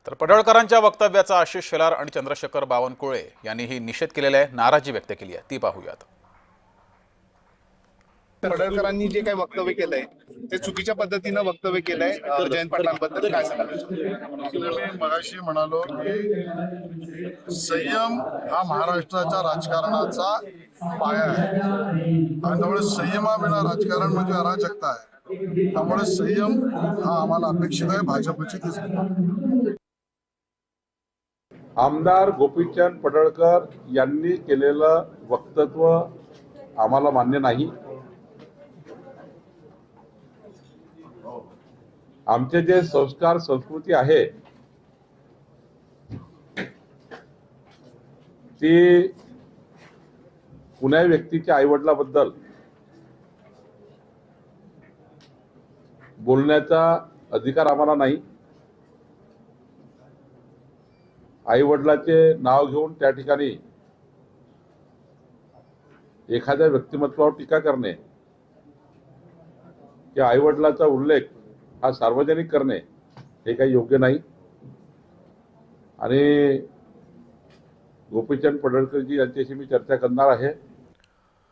तर पडळकरांच्या वक्तव्याचा आशिष शेलार आणि चंद्रशेखर बावनकुळे यांनीही निषेध केलेला आहे, नाराजी व्यक्त केली आहे, ती पाहूयात. पडळकरांनी जे काही वक्तव्य केलंय ते चुकीच्या पद्धतीनं वक्तव्य केलंय. जयंत पाटलांबद्दल काय सांगाल? मी मगाशी म्हणालो की संयम हा महाराष्ट्राच्या राजकारणाचा पाया आहे आणि त्यामुळे संयमाविना राजकारण म्हणजे अराजकता आहे. त्यामुळे संयम हा आम्हाला अपेक्षित आहे. भाजपची दिसते. आमदार गोपीचंद पडळकर यांनी केलेलं वक्तव्य आम्हाला मान्य नाही. आमचे जे संस्कार संस्कृती आहे ती कुण्या व्यक्तीच्या आईवडिलाबद्दल बोलण्याचा अधिकार आम्हाला नाही. आईवडिलाचे नाव घेऊन त्या ठिकाणी एखाद्या व्यक्तिमत्वावर टीका करणे किंवा आईवडिलाचा उल्लेख हा सार्वजनिक करणे हे काही योग्य नाही. आणि गोपीचंद पडळकरजी यांच्याशी मी चर्चा करणार आहे.